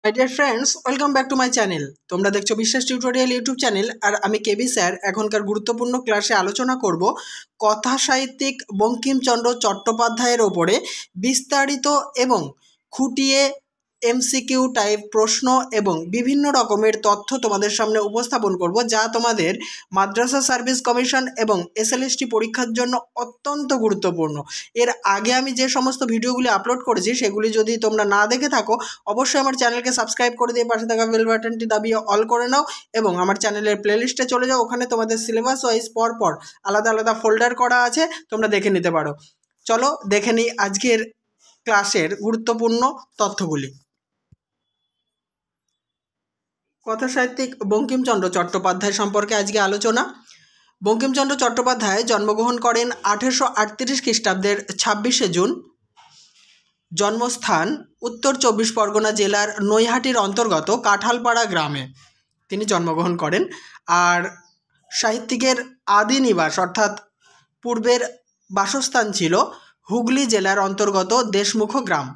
My dear friends, welcome back to my channel. তোমরা দেখছো বিশ্বাস টিউটোরিয়াল ইউটিউব চ্যানেল, আর আমি কেবি স্যার। এখনকার গুরুত্বপূর্ণ ক্লাসে আলোচনা করব কথা সাহিত্যিক বঙ্কিমচন্দ্র চট্টোপাধ্যায়ের ওপরে বিস্তারিত এবং খুঁটিয়ে এমসিকিউ টাইপ প্রশ্ন এবং বিভিন্ন রকমের তথ্য তোমাদের সামনে উপস্থাপন করব, যা তোমাদের মাদ্রাসা সার্ভিস কমিশন এবং এসএলএসটি পরীক্ষার জন্য অত্যন্ত গুরুত্বপূর্ণ। এর আগে আমি যে সমস্ত ভিডিওগুলি আপলোড করেছি সেগুলি যদি তোমরা না দেখে থাকো, অবশ্যই আমার চ্যানেলকে সাবস্ক্রাইব করে দিয়ে পাশে থাকা বেল বাটনটি দাবিয়ে অল করে নাও এবং আমার চ্যানেলের প্লেলিস্টে চলে যাও। ওখানে তোমাদের সিলেবাস ওয়াইজ পরপর আলাদা আলাদা ফোল্ডার করা আছে, তোমরা দেখে নিতে পারো। চলো দেখে নিই আজকের ক্লাসের গুরুত্বপূর্ণ তথ্যগুলি। কথা সাহিত্যিক বঙ্কিমচন্দ্র চট্টোপাধ্যায় সম্পর্কে আজকে আলোচনা। বঙ্কিমচন্দ্র চট্টোপাধ্যায় জন্মগ্রহণ করেন 1838 খ্রিস্টাব্দের 26শে জুন। জন্মস্থান উত্তর চব্বিশ পরগনা জেলার নৈহাটির অন্তর্গত কাঁঠালপাড়া গ্রামে তিনি জন্মগ্রহণ করেন। আর সাহিত্যিকের আদি নিবাস অর্থাৎ পূর্বের বাসস্থান ছিল হুগলি জেলার অন্তর্গত দেশমুখ গ্রাম।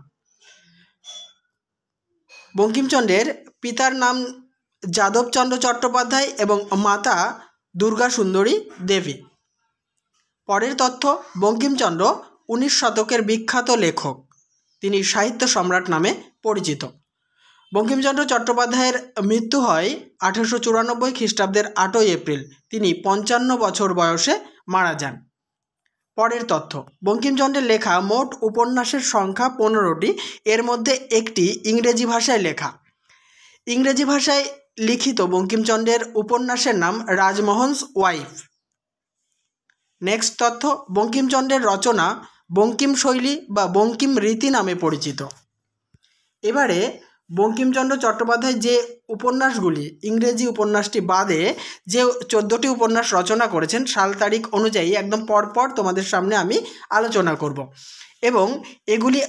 বঙ্কিমচন্দ্রের পিতার নাম যাদবচন্দ্র চট্টোপাধ্যায় এবং মাতা দুর্গা সুন্দরী দেবী। পরের তথ্য, বঙ্কিমচন্দ্র 19 শতকের বিখ্যাত লেখক। তিনি সাহিত্য সম্রাট নামে পরিচিত। বঙ্কিমচন্দ্র চট্টোপাধ্যায়ের মৃত্যু হয় 1894 খ্রিস্টাব্দের 8ই এপ্রিল। তিনি 55 বছর বয়সে মারা যান। পরের তথ্য, বঙ্কিমচন্দ্রের লেখা মোট উপন্যাসের সংখ্যা 15টি। এর মধ্যে একটি ইংরেজি ভাষায় লেখা। ইংরেজি ভাষায় লিখিত বঙ্কিমচন্দ্রের উপন্যাসের নাম রাজমোহনস ওয়াইফ। নেক্সট তথ্য, বঙ্কিমচন্দ্রের রচনা বঙ্কিম শৈলী বা বঙ্কিম রীতি নামে পরিচিত। এবারে বঙ্কিমচন্দ্র চট্টোপাধ্যায় যে উপন্যাসগুলি, ইংরেজি উপন্যাসটি বাদে যে 14টি উপন্যাস রচনা করেছেন, সাল তারিখ অনুযায়ী একদম পরপর তোমাদের সামনে আমি আলোচনা করব এবং এগুলি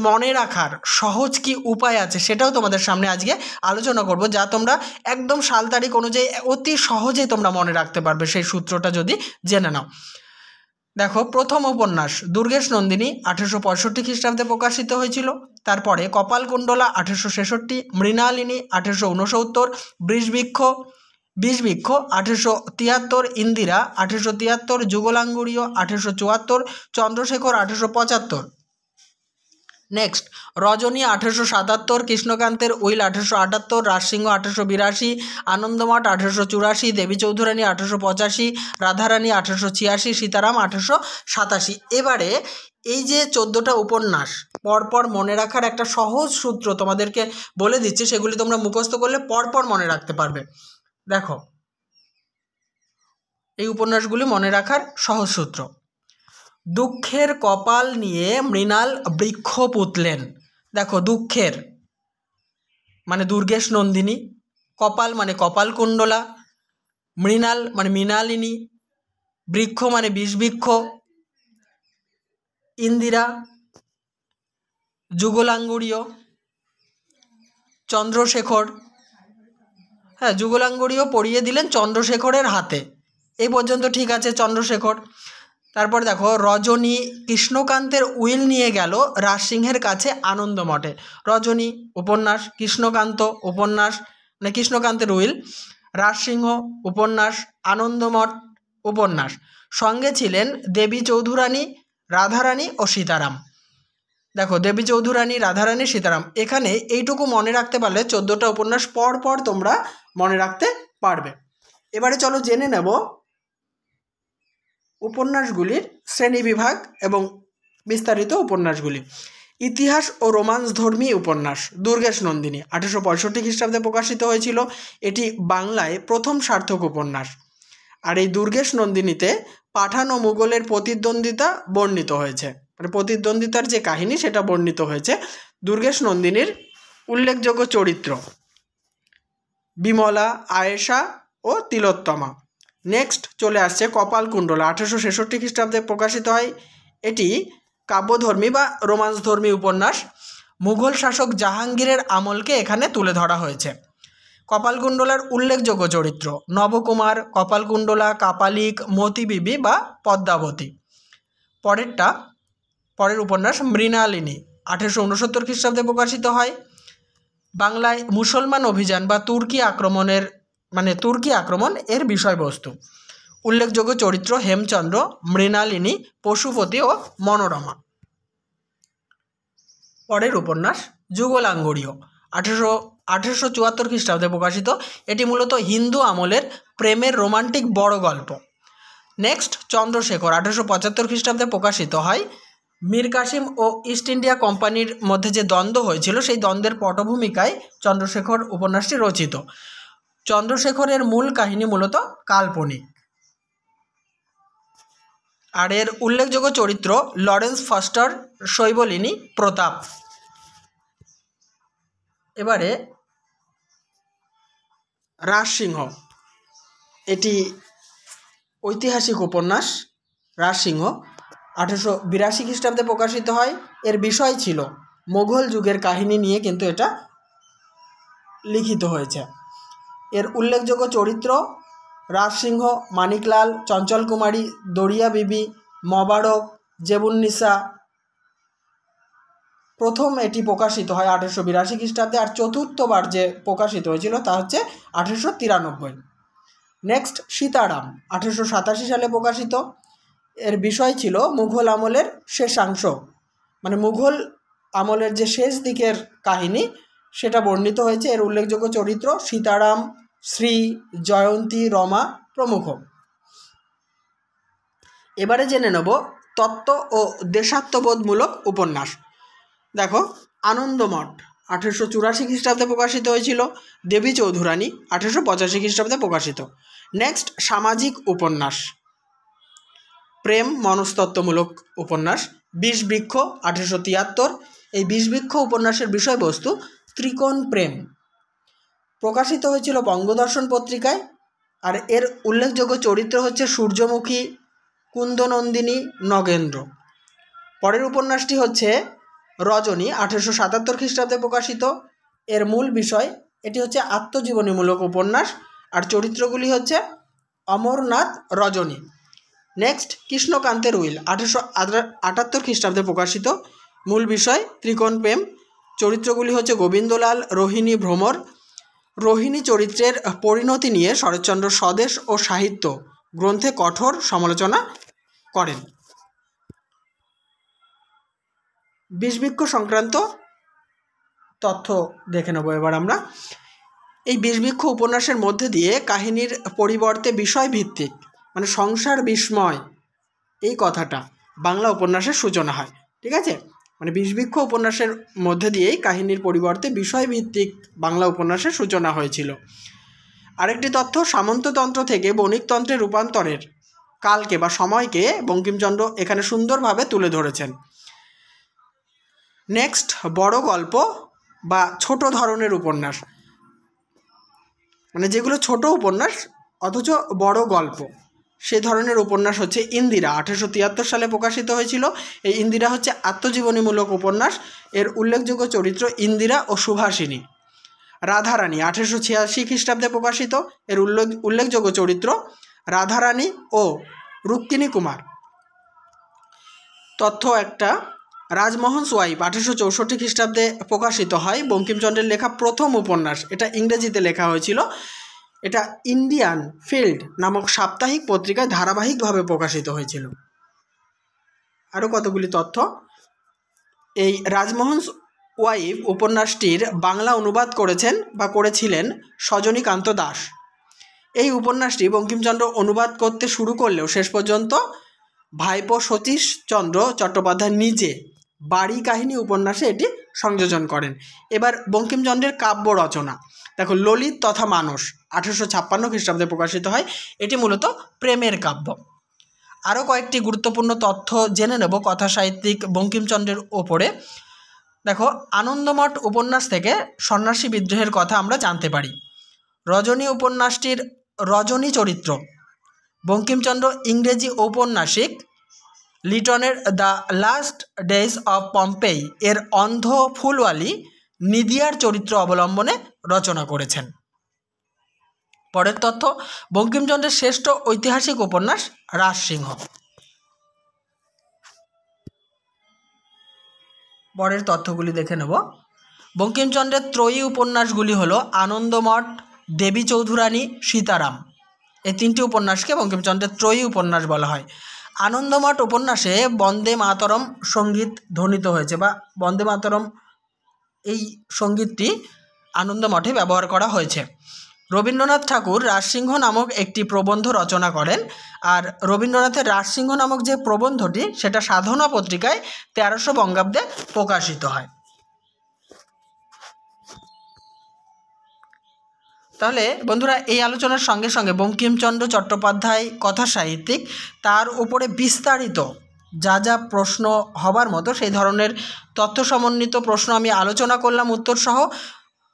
মনে রাখার সহজ কি উপায় আছে সেটাও তোমাদের সামনে আজকে আলোচনা করব, যা তোমরা একদম সাল তারিখ অনুযায়ী অতি সহজেই তোমরা মনে রাখতে পারবে সেই সূত্রটা যদি জেনে নাও। দেখো, প্রথম উপন্যাস দুর্গেশ নন্দিনী 1865 খ্রিস্টাব্দে প্রকাশিত হয়েছিল। তারপরে কপালকুণ্ডলা 1866, মৃণালিনী 1869, বিষবৃক্ষ 1873, ইন্দিরা 1873, যুগলাঙ্গুরীয় 1874, চন্দ্রশেখর 1875। নেক্সট, রজনী 1877, কৃষ্ণকান্তের উইল 1878, রাজসিংহ 1882, আনন্দমঠ 1884, দেবী চৌধুরানী 1885, রাধারানী 1886, সীতারাম 1887। এবারে এই যে 14টা উপন্যাস পরপর মনে রাখার একটা সহজ সূত্র তোমাদেরকে বলে দিচ্ছি, সেগুলি তোমরা মুখস্থ করলে পরপর মনে রাখতে পারবে। দেখো, এই উপন্যাসগুলি মনে রাখার সহজ সূত্র। দুঃখের কপাল নিয়ে মৃণাল বৃক্ষ পুতলেন। দেখো, দুঃখের মানে দুর্গেশ নন্দিনী, কপাল মানে কপালকুণ্ডলা, মৃণাল মানে মৃণালিনী, বৃক্ষ মানে বিষবৃক্ষ, ইন্দিরা, যুগলাঙ্গুরীয়, চন্দ্রশেখর। হ্যাঁ, যুগলাঙ্গুরীয় পরিয়ে দিলেন চন্দ্রশেখরের হাতে, এই পর্যন্ত ঠিক আছে চন্দ্রশেখর। তারপর দেখো, রজনী কৃষ্ণকান্তের উইল নিয়ে গেল রাজসিংহের কাছে আনন্দমঠে। রজনী উপন্যাস, কৃষ্ণকান্ত উপন্যাস মানে কৃষ্ণকান্তের উইল, রাজসিংহ উপন্যাস, আনন্দমঠ উপন্যাস। সঙ্গে ছিলেন দেবী চৌধুরানী, রাধারানী ও সীতারাম। দেখো, দেবী চৌধুরানী, রাধারানী, সীতারাম। এখানে এইটুকু মনে রাখতে পারলে 14টা উপন্যাস পর তোমরা মনে রাখতে পারবে। এবারে চলো জেনে নেব উপন্যাসগুলির শ্রেণীবিভাগ এবং বিস্তারিত উপন্যাসগুলি। ইতিহাস ও রোমান্স ধর্মী উপন্যাস দুর্গেশ নন্দিনী 1865 খ্রিস্টাব্দে প্রকাশিত হয়েছিল। এটি বাংলায় প্রথম সার্থক উপন্যাস। আর এই দুর্গেশ নন্দিনীতে পাঠান ও মুঘলের প্রতিদ্বন্দ্বিতা বর্ণিত হয়েছে, মানে প্রতিদ্বন্দ্বিতার যে কাহিনী সেটা বর্ণিত হয়েছে। দুর্গেশ নন্দিনীর উল্লেখযোগ্য চরিত্র বিমলা, আয়েশা ও তিলোত্তমা। নেক্সট চলে আসছে কপালকুণ্ডলা, 1866 খ্রিস্টাব্দে প্রকাশিত হয়। এটি কাব্যধর্মী বা রোমান্সধর্মী উপন্যাস। মুঘল শাসক জাহাঙ্গীরের আমলকে এখানে তুলে ধরা হয়েছে। কপালকুণ্ডলার উল্লেখযোগ্য চরিত্র নবকুমার, কপালকুণ্ডলা, কাপালিক, মতি বিবি বা পদ্মাবতী। পরের উপন্যাস মৃণালিনী 1869 খ্রিস্টাব্দে প্রকাশিত হয়। বাংলায় মুসলমান অভিযান বা তুর্কি আক্রমণ এর বিষয়বস্তু। উল্লেখযোগ্য চরিত্র হেমচন্দ্র, মৃণালিনী, পশুপতি ও মনোরমা। পরের উপন্যাস যুগলাঙ্গরীয়, 1874 খ্রিস্টাব্দে প্রকাশিত। এটি মূলত হিন্দু আমলের প্রেমের রোমান্টিক বড় গল্প। নেক্সট চন্দ্রশেখর, 1875 খ্রিস্টাব্দে প্রকাশিত হয়। মীর কাসিম ও ইস্ট ইন্ডিয়া কোম্পানির মধ্যে যে দ্বন্দ্ব হয়েছিল সেই দ্বন্দ্বের পটভূমিকায় চন্দ্রশেখর উপন্যাসটি রচিত। চন্দ্রশেখরের মূল কাহিনী মূলত কাল্পনিক। আর এর উল্লেখযোগ্য চরিত্র লরেন্স ফস্টার, শৈবলিনী, প্রতাপ। এবারে রাজসিংহ, এটি ঐতিহাসিক উপন্যাস। রাজসিংহ 1882 খ্রিস্টাব্দে প্রকাশিত হয়। এর বিষয় ছিল মোগল যুগের কাহিনী নিয়ে কিন্তু এটা লিখিত হয়েছে। এর উল্লেখযোগ্য চরিত্র রাজসিংহ, মানিকলাল, চঞ্চল কুমারী, দরিয়া বিবি, মোবারক, জেবুন্নিসা। প্রথম এটি প্রকাশিত হয় 1882 খ্রিস্টাব্দে, আর চতুর্থবার যে প্রকাশিত হয়েছিল তা হচ্ছে 1893। নেক্সট সীতারাম, 1887 সালে প্রকাশিত। এর বিষয় ছিল মুঘল আমলের শেষাংশ, মানে মুঘল আমলের যে শেষ দিকের কাহিনী সেটা বর্ণিত হয়েছে। এর উল্লেখযোগ্য চরিত্র সীতারাম, শ্রী, জয়ন্তী, রমা প্রমুখ। এবারে জেনে নেব তত্ত্ব ও দেশাত্মবোধমূলক উপন্যাস। দেখো আনন্দমঠ 1884 খ্রিস্টাব্দে প্রকাশিত হয়েছিল। দেবী চৌধুরানী 1885 খ্রিস্টাব্দে প্রকাশিত। নেক্সট সামাজিক উপন্যাস, প্রেম মনস্তত্ত্বমূলক উপন্যাস বিষবৃক্ষ 1873। এই বিষবৃক্ষ উপন্যাসের বিষয়বস্তু ত্রিকোণ প্রেম, প্রকাশিত হয়েছিল বঙ্গদর্শন পত্রিকায়। আর এর উল্লেখযোগ্য চরিত্র হচ্ছে সূর্যমুখী, কুন্দনন্দিনী, নগেন্দ্র। পরের উপন্যাসটি হচ্ছে রজনী 1877 খ্রিস্টাব্দে প্রকাশিত। এর মূল বিষয় এটি হচ্ছে আত্মজীবনীমূলক উপন্যাস, আর চরিত্রগুলি হচ্ছে অমরনাথ, রজনী। নেক্সট কৃষ্ণকান্তের উইল 1878 খ্রিস্টাব্দে প্রকাশিত। মূল বিষয় ত্রিকোণ প্রেম, চরিত্রগুলি হচ্ছে গোবিন্দলাল, রোহিণী, ভ্রমর। রোহিণী চরিত্রের পরিণতি নিয়ে শরৎচন্দ্র স্বদেশ ও সাহিত্য গ্রন্থে কঠোর সমালোচনা করেন। বিষবৃক্ষ সংক্রান্ত তথ্য দেখে নেব এবার আমরা। এই বিষবৃক্ষ উপন্যাসের মধ্যে দিয়ে কাহিনীর পরিবর্তে বিষয়ভিত্তিক, মানে সংসার বিস্ময়, এই কথাটা বাংলা উপন্যাসের সূচনা হয়। ঠিক আছে, মানে বিষবৃক্ষ উপন্যাসের মধ্যে দিয়েই কাহিনীর পরিবর্তে বিষয়ভিত্তিক বাংলা উপন্যাসের সূচনা হয়েছিল। আরেকটি তথ্য, সামন্ততন্ত্র থেকে বণিকতন্ত্রে রূপান্তরের কালকে বা সময়কে বঙ্কিমচন্দ্র এখানে সুন্দরভাবে তুলে ধরেছেন। নেক্সট বড় গল্প বা ছোট ধরনের উপন্যাস, মানে যেগুলো ছোট উপন্যাস অথচ বড় গল্প, সে ধরনের উপন্যাস হচ্ছে ইন্দিরা 1873 সালে প্রকাশিত হয়েছিল। এই ইন্দিরা হচ্ছে আত্মজীবনীমূলক উপন্যাস। এর উল্লেখযোগ্য চরিত্র ইন্দিরা ও সুভাষিনী। রাধারানী 1886 খ্রিস্টাব্দে প্রকাশিত। এর উল্লেখযোগ্য চরিত্র রাধারানী ও রুক্মিণী কুমার। তথ্য একটা, রাজমোহন সোয়াইপ 1864 খ্রিস্টাব্দে প্রকাশিত হয়। বঙ্কিমচন্দ্রের লেখা প্রথম উপন্যাস, এটা ইংরেজিতে লেখা হয়েছিল। এটা ইন্ডিয়ান ফিল্ড নামক সাপ্তাহিক পত্রিকায় ধারাবাহিকভাবে প্রকাশিত হয়েছিল। আরও কতগুলি তথ্য, এই রাজমোহন ওয়াইফ উপন্যাসটির বাংলা অনুবাদ করেছিলেন সজনীকান্ত দাস। এই উপন্যাসটি বঙ্কিমচন্দ্র অনুবাদ করতে শুরু করলেও শেষ পর্যন্ত ভাইপো সতীশচন্দ্র চট্টোপাধ্যায় নিজে বাড়ি কাহিনী উপন্যাসে এটি সংযোজন করেন। এবার বঙ্কিমচন্দ্রের কাব্য রচনা দেখো, ললিত তথা মানস 1856 খ্রিস্টাব্দে প্রকাশিত হয়। এটি মূলত প্রেমের কাব্য। আরও কয়েকটি গুরুত্বপূর্ণ তথ্য জেনে নেব কথা সাহিত্যিক বঙ্কিমচন্দ্রের ওপরে। দেখো আনন্দমঠ উপন্যাস থেকে সন্ন্যাসী বিদ্রোহের কথা আমরা জানতে পারি। রজনী উপন্যাসটির রজনী চরিত্র বঙ্কিমচন্দ্র ইংরেজি ঔপন্যাসিক লিটনের the last days of Pompeii এর অন্ধ ফুলওয়ালি নিদিয়ার চরিত্র অবলম্বনে রচনা করেছেন। পরের তথ্য, বঙ্কিমচন্দ্রের শ্রেষ্ঠ ঐতিহাসিক উপন্যাস রাজসিংহ। পরের তথ্যগুলি দেখে নেব। বঙ্কিমচন্দ্রের ত্রয়ী উপন্যাসগুলি হলো আনন্দমঠ, দেবী চৌধুরানী, সীতারাম। এই তিনটি উপন্যাসকে বঙ্কিমচন্দ্রের ত্রয়ী উপন্যাস বলা হয়। আনন্দমঠ উপন্যাসে বন্দে মাতরম সঙ্গীত ধ্বনিত হয়েছে, বা বন্দে মাতরম এই সঙ্গীতটি আনন্দমঠে ব্যবহার করা হয়েছে। রবীন্দ্রনাথ ঠাকুর রাজসিংহ নামক একটি প্রবন্ধ রচনা করেন, আর রবীন্দ্রনাথের রাজসিংহ নামক যে প্রবন্ধটি সেটা সাধনা পত্রিকায় 1300 বঙ্গাব্দে প্রকাশিত হয়। তাহলে বন্ধুরা, এই আলোচনার সঙ্গে সঙ্গে বঙ্কিমচন্দ্র চট্টোপাধ্যায় কথা সাহিত্যিক, তার উপরে বিস্তারিত যা যা প্রশ্ন হবার মতো সেই ধরনের তথ্য সমন্বিত প্রশ্ন আমি আলোচনা করলাম উত্তর সহ।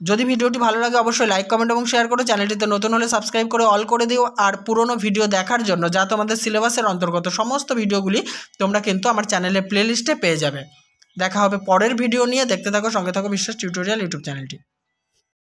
যদি ভিডিওটি ভালো লাগে অবশ্যই লাইক, কমেন্ট এবং শেয়ার করো। চ্যানেলটিতে নতুন হলে সাবস্ক্রাইব করে অল করে দিও। আর পুরনো ভিডিও দেখার জন্য, যা তোমাদের সিলেবাসের অন্তর্গত, সমস্ত ভিডিওগুলি তোমরা কিন্তু আমার চ্যানেলের প্লেলিস্টে পেয়ে যাবে। দেখা হবে পরের ভিডিও নিয়ে। দেখতে থাকো, সঙ্গে থাকো বিশ্বাস টিউটোরিয়াল ইউটিউব চ্যানেলটি।